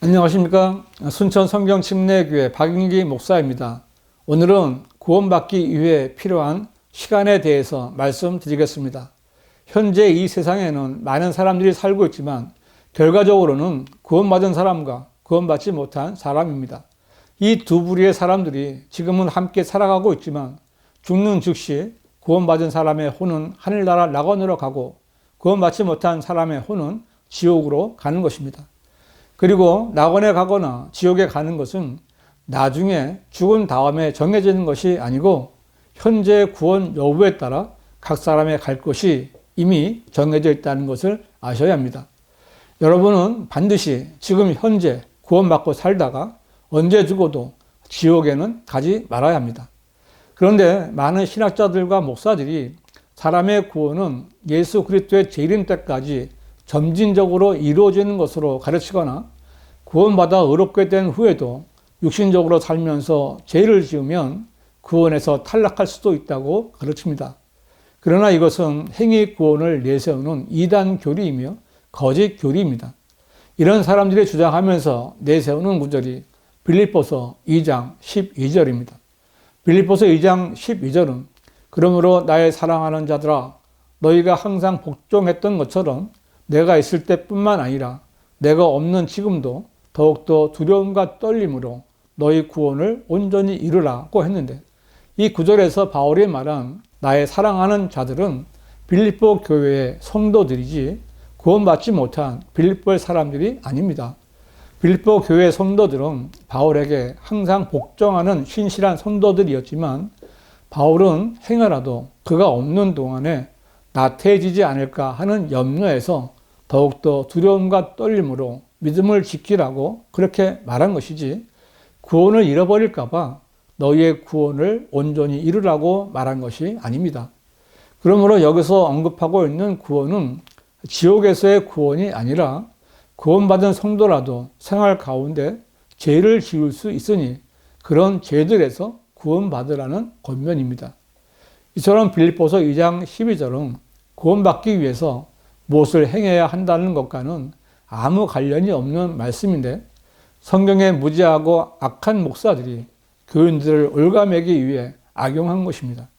안녕하십니까. 순천 성경침례교회 박윤기 목사입니다. 오늘은 구원받기 위해 필요한 시간에 대해서 말씀드리겠습니다. 현재 이 세상에는 많은 사람들이 살고 있지만 결과적으로는 구원받은 사람과 구원받지 못한 사람입니다. 이 두 부류의 사람들이 지금은 함께 살아가고 있지만 죽는 즉시 구원받은 사람의 혼은 하늘나라 낙원으로 가고 구원받지 못한 사람의 혼은 지옥으로 가는 것입니다. 그리고 낙원에 가거나 지옥에 가는 것은 나중에 죽은 다음에 정해지는 것이 아니고 현재 구원 여부에 따라 각 사람의 갈 곳이 이미 정해져 있다는 것을 아셔야 합니다. 여러분은 반드시 지금 현재 구원받고 살다가 언제 죽어도 지옥에는 가지 말아야 합니다. 그런데 많은 신학자들과 목사들이 사람의 구원은 예수 그리스도의 재림 때까지 점진적으로 이루어지는 것으로 가르치거나 구원받아 의롭게 된 후에도 육신적으로 살면서 죄를 지으면 구원에서 탈락할 수도 있다고 가르칩니다. 그러나 이것은 행위 구원을 내세우는 이단 교리이며 거짓 교리입니다. 이런 사람들이 주장하면서 내세우는 구절이 빌립보서 2장 12절입니다. 빌립보서 2장 12절은 그러므로 나의 사랑하는 자들아 너희가 항상 복종했던 것처럼 내가 있을 때뿐만 아니라 내가 없는 지금도 더욱더 두려움과 떨림으로 너희 구원을 온전히 이루라고 했는데 이 구절에서 바울이 말한 나의 사랑하는 자들은 빌립보 교회의 성도들이지 구원받지 못한 빌립보의 사람들이 아닙니다. 빌립보 교회 성도들은 바울에게 항상 복종하는 신실한 성도들이었지만 바울은 행여라도 그가 없는 동안에 나태해지지 않을까 하는 염려에서 더욱더 두려움과 떨림으로 믿음을 지키라고 그렇게 말한 것이지 구원을 잃어버릴까 봐 너희의 구원을 온전히 이루라고 말한 것이 아닙니다. 그러므로 여기서 언급하고 있는 구원은 지옥에서의 구원이 아니라 구원받은 성도라도 생활 가운데 죄를 지을 수 있으니 그런 죄들에서 구원받으라는 권면입니다. 이처럼 빌립보서 2장 12절은 구원받기 위해서 무엇을 행해야 한다는 것과는 아무 관련이 없는 말씀인데 성경에 무지하고 악한 목사들이 교인들을 올가매기 위해 악용한 것입니다.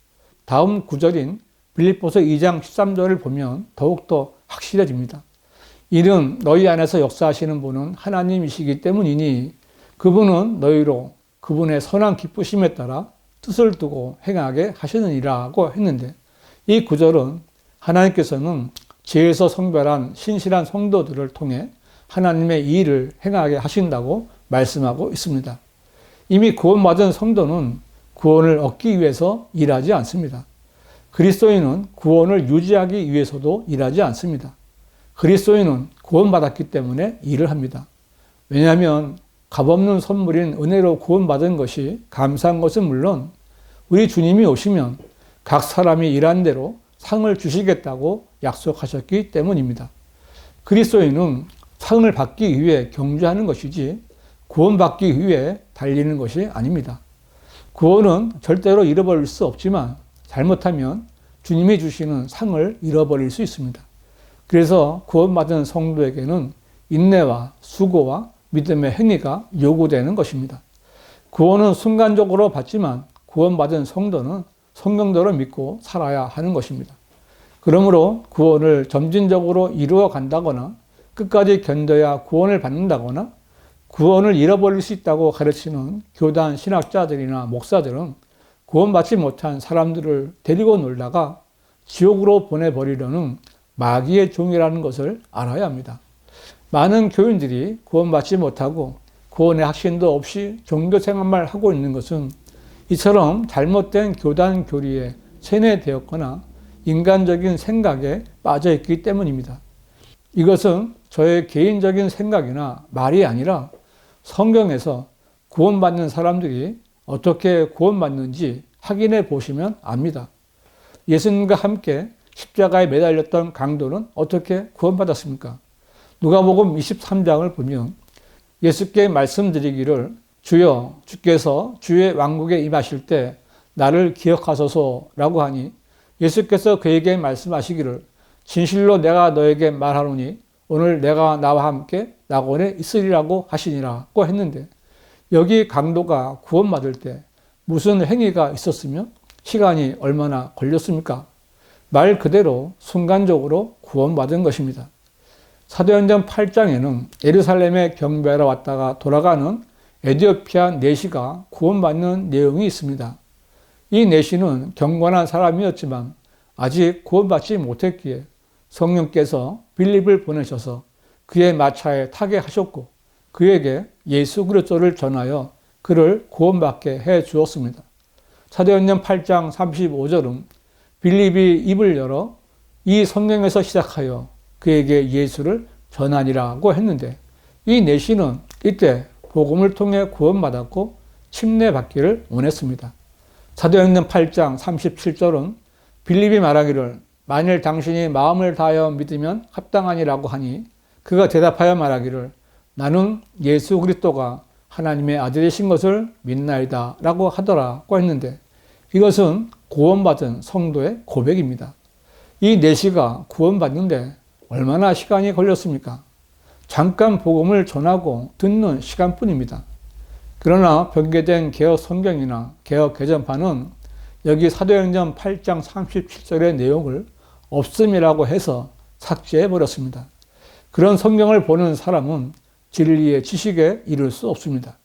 다음 구절인 빌립보서 2장 13절을 보면 더욱더 확실해집니다. 이는 너희 안에서 역사하시는 분은 하나님이시기 때문이니 그분은 너희로 그분의 선한 기쁘심에 따라 뜻을 두고 행하게 하시느니라고 했는데 이 구절은 하나님께서는 죄에서 성별한 신실한 성도들을 통해 하나님의 일을 행하게 하신다고 말씀하고 있습니다. 이미 구원받은 성도는 구원을 얻기 위해서 일하지 않습니다. 그리스도인은 구원을 유지하기 위해서도 일하지 않습니다. 그리스도인은 구원받았기 때문에 일을 합니다. 왜냐하면 값없는 선물인 은혜로 구원받은 것이 감사한 것은 물론 우리 주님이 오시면 각 사람이 일한 대로 상을 주시겠다고 약속하셨기 때문입니다. 그리스도인은 상을 받기 위해 경주하는 것이지 구원받기 위해 달리는 것이 아닙니다. 구원은 절대로 잃어버릴 수 없지만 잘못하면 주님이 주시는 상을 잃어버릴 수 있습니다. 그래서 구원받은 성도에게는 인내와 수고와 믿음의 행위가 요구되는 것입니다. 구원은 순간적으로 받지만 구원받은 성도는 성경대로 믿고 살아야 하는 것입니다. 그러므로 구원을 점진적으로 이루어 간다거나 끝까지 견뎌야 구원을 받는다거나 구원을 잃어버릴 수 있다고 가르치는 교단 신학자들이나 목사들은 구원받지 못한 사람들을 데리고 놀다가 지옥으로 보내버리려는 마귀의 종이라는 것을 알아야 합니다. 많은 교인들이 구원받지 못하고 구원의 확신도 없이 종교생활만 하고 있는 것은 이처럼 잘못된 교단 교리에 세뇌되었거나 인간적인 생각에 빠져 있기 때문입니다. 이것은 저의 개인적인 생각이나 말이 아니라 성경에서 구원받는 사람들이 어떻게 구원받는지 확인해 보시면 압니다. 예수님과 함께 십자가에 매달렸던 강도는 어떻게 구원받았습니까? 누가복음 23장을 보면 예수께 말씀드리기를 주여 주께서 주의 왕국에 임하실 때 나를 기억하소서라고 하니 예수께서 그에게 말씀하시기를 진실로 내가 너에게 말하노니 오늘 내가 나와 함께 낙원에 있으리라고 하시니라고 했는데 여기 강도가 구원받을 때 무슨 행위가 있었으며 시간이 얼마나 걸렸습니까? 말 그대로 순간적으로 구원받은 것입니다. 사도행전 8장에는 예루살렘에 경배하러 왔다가 돌아가는 에티오피아 내시가 구원받는 내용이 있습니다. 이 내시는 경건한 사람이었지만 아직 구원받지 못했기에 성령께서 빌립을 보내셔서 그의 마차에 타게 하셨고 그에게 예수 그리스도를 전하여 그를 구원받게 해 주었습니다. 사도행전 8장 35절은 빌립이 입을 열어 이 성경에서 시작하여 그에게 예수를 전하니라고 했는데 이 내시는 이때 복음을 통해 구원받았고 침례받기를 원했습니다. 사도행전 8장 37절은 빌립이 말하기를 만일 당신이 마음을 다하여 믿으면 합당하니라고 하니 그가 대답하여 말하기를 나는 예수 그리스도가 하나님의 아들이신 것을 믿나이다 라고 하더라고 했는데 이것은 구원받은 성도의 고백입니다. 이 내시가 구원받는데 얼마나 시간이 걸렸습니까? 잠깐 복음을 전하고 듣는 시간뿐입니다. 그러나 변개된 개혁 성경이나 개혁 개정판은 여기 사도행전 8장 37절의 내용을 없음이라고 해서 삭제해 버렸습니다. 그런 성경을 보는 사람은 진리의 지식에 이를 수 없습니다.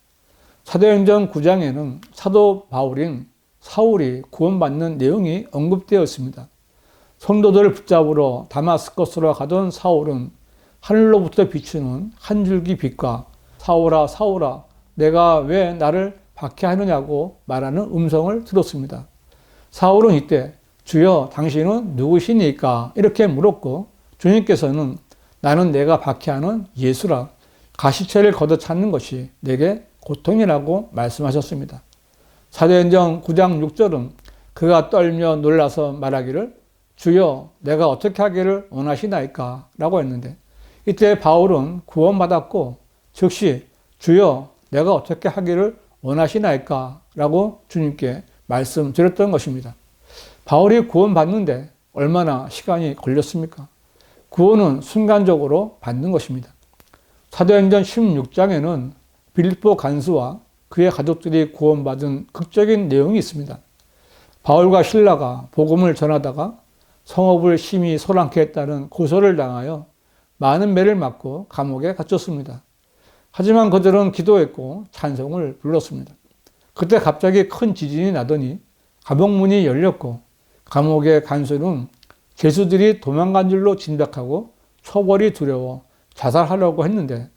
사도행전 9장에는 사도 바울인 사울이 구원받는 내용이 언급되어 있습니다. 성도들을 붙잡으러 다마스커스로 가던 사울은 하늘로부터 비추는 한 줄기 빛과 사울아 사울아 내가 왜 나를 박해하느냐고 말하는 음성을 들었습니다. 사울은 이때 주여 당신은 누구시니까 이렇게 물었고 주님께서는 나는 내가 박해하는 예수라 가시체를 걷어찾는 것이 내게 고통이라고 말씀하셨습니다. 사도행전 9장 6절은 그가 떨며 놀라서 말하기를 주여 내가 어떻게 하기를 원하시나이까 라고 했는데 이때 바울은 구원받았고 즉시 주여 내가 어떻게 하기를 원하시나이까 라고 주님께 말씀드렸던 것입니다. 바울이 구원받는데 얼마나 시간이 걸렸습니까? 구원은 순간적으로 받는 것입니다. 사도행전 16장에는 빌립보 간수와 그의 가족들이 구원받은 극적인 내용이 있습니다. 바울과 실라가 복음을 전하다가 성읍을 심히 소란케 했다는 고소를 당하여 많은 매를 맞고 감옥에 갇혔습니다. 하지만 그들은 기도했고 찬송을 불렀습니다. 그때 갑자기 큰 지진이 나더니 감옥문이 열렸고 감옥의 간수는 죄수들이 도망간 줄로 짐작하고 처벌이 두려워 자살하려고 했는데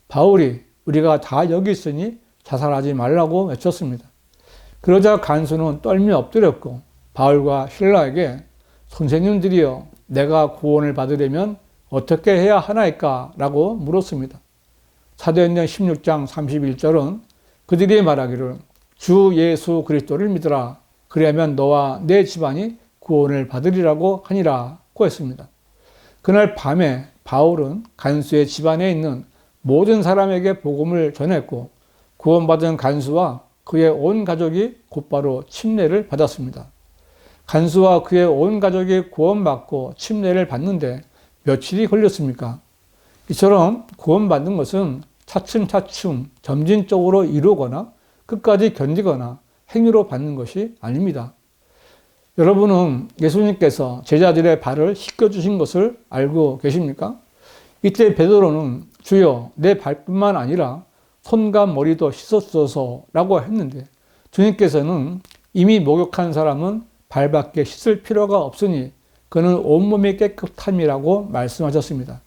바울이 우리가 다 여기 있으니 자살하지 말라고 외쳤습니다. 그러자 간수는 떨며 엎드렸고 바울과 실라에게 선생님들이여 내가 구원을 받으려면 어떻게 해야 하나이까? 라고 물었습니다. 사도행전 16장 31절은 그들이 말하기를 주 예수 그리스도를 믿으라. 그리하면 너와 내 집안이 구원을 받으리라고 하니라고 했습니다. 그날 밤에 바울은 간수의 집안에 있는 모든 사람에게 복음을 전했고 구원받은 간수와 그의 온 가족이 곧바로 침례를 받았습니다. 간수와 그의 온 가족이 구원받고 침례를 받는데 며칠이 걸렸습니까? 이처럼 구원받는 것은 차츰차츰 점진적으로 이루거나 끝까지 견디거나 행위로 받는 것이 아닙니다. 여러분은 예수님께서 제자들의 발을 씻겨주신 것을 알고 계십니까? 이때 베드로는 주여 내 발뿐만 아니라 손과 머리도 씻어주소서라고 했는데 주님께서는 이미 목욕한 사람은 발밖에 씻을 필요가 없으니 그는 온몸이 깨끗함이라고 말씀하셨습니다.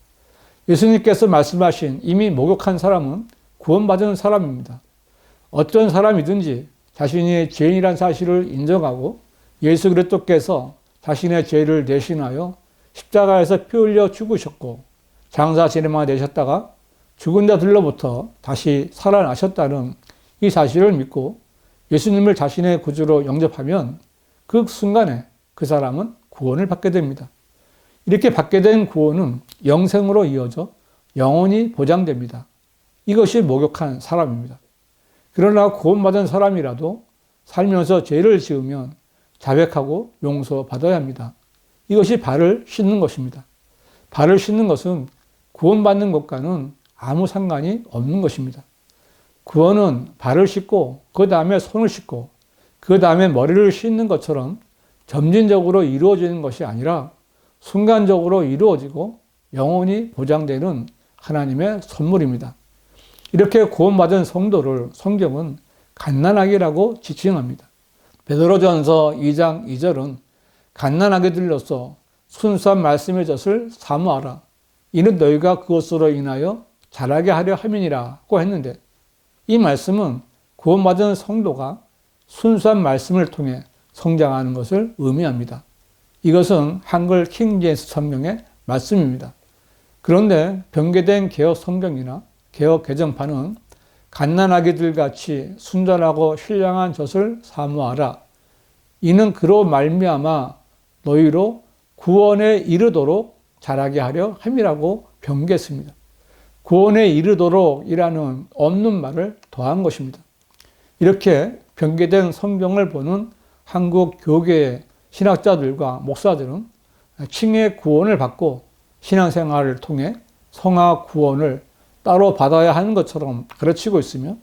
예수님께서 말씀하신 이미 목욕한 사람은 구원받은 사람입니다. 어떤 사람이든지 자신이 죄인이란 사실을 인정하고 예수 그리스도께서 자신의 죄를 대신하여 십자가에서 피 흘려 죽으셨고 장사 지내만 내셨다가 죽은 자들로부터 다시 살아나셨다는 이 사실을 믿고 예수님을 자신의 구주로 영접하면 그 순간에 그 사람은 구원을 받게 됩니다. 이렇게 받게 된 구원은 영생으로 이어져 영원히 보장됩니다. 이것이 목욕한 사람입니다. 그러나 구원받은 사람이라도 살면서 죄를 지으면 자백하고 용서받아야 합니다. 이것이 발을 씻는 것입니다. 발을 씻는 것은 구원받는 것과는 아무 상관이 없는 것입니다. 구원은 발을 씻고 그 다음에 손을 씻고 그 다음에 머리를 씻는 것처럼 점진적으로 이루어지는 것이 아니라 순간적으로 이루어지고 영원히 보장되는 하나님의 선물입니다. 이렇게 구원받은 성도를 성경은 갓난아기라고 지칭합니다. 베드로전서 2장 2절은 갓난아기들로서 순수한 말씀의 젖을 사모하라. 이는 너희가 그것으로 인하여 자라게 하려 함이니라고 했는데, 이 말씀은 구원받은 성도가 순수한 말씀을 통해 성장하는 것을 의미합니다. 이것은 한글 킹제임스 성경의 말씀입니다. 그런데 변개된 개역 성경이나 개역 개정판은 갓난아기들 같이 순전하고 신령한 젖을 사모하라. 이는 그로 말미암아 너희로 구원에 이르도록 자라게 하려 함이라고 변개했습니다. 구원에 이르도록이라는 없는 말을 더한 것입니다. 이렇게 변개된 성경을 보는 한국 교계의 신학자들과 목사들은 칭의 구원을 받고 신앙생활을 통해 성화 구원을 따로 받아야 하는 것처럼 가르치고 있으며,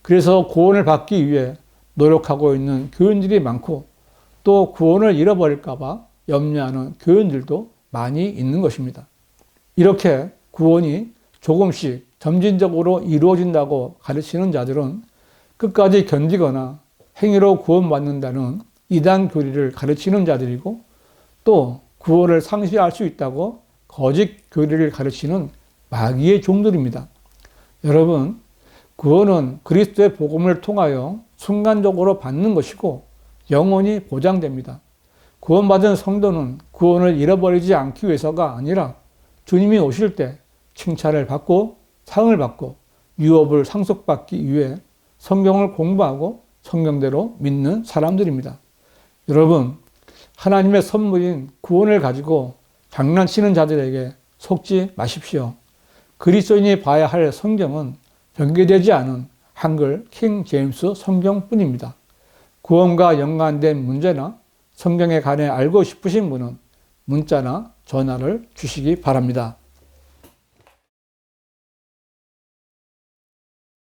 그래서 구원을 받기 위해 노력하고 있는 교인들이 많고 또 구원을 잃어버릴까 봐 염려하는 교인들도 많이 있는 것입니다. 이렇게 구원이 조금씩 점진적으로 이루어진다고 가르치는 자들은 끝까지 견디거나 행위로 구원받는다는 이단 교리를 가르치는 자들이고, 또 구원을 상실할 수 있다고 거짓 교리를 가르치는 마귀의 종들입니다. 여러분, 구원은 그리스도의 복음을 통하여 순간적으로 받는 것이고 영원히 보장됩니다. 구원받은 성도는 구원을 잃어버리지 않기 위해서가 아니라 주님이 오실 때 칭찬을 받고 상을 받고 유업을 상속받기 위해 성경을 공부하고 성경대로 믿는 사람들입니다. 여러분, 하나님의 선물인 구원을 가지고 장난치는 자들에게 속지 마십시오. 그리스도인이 봐야 할 성경은 변개되지 않은 한글 킹 제임스 성경뿐입니다. 구원과 연관된 문제나 성경에 관해 알고 싶으신 분은 문자나 전화를 주시기 바랍니다.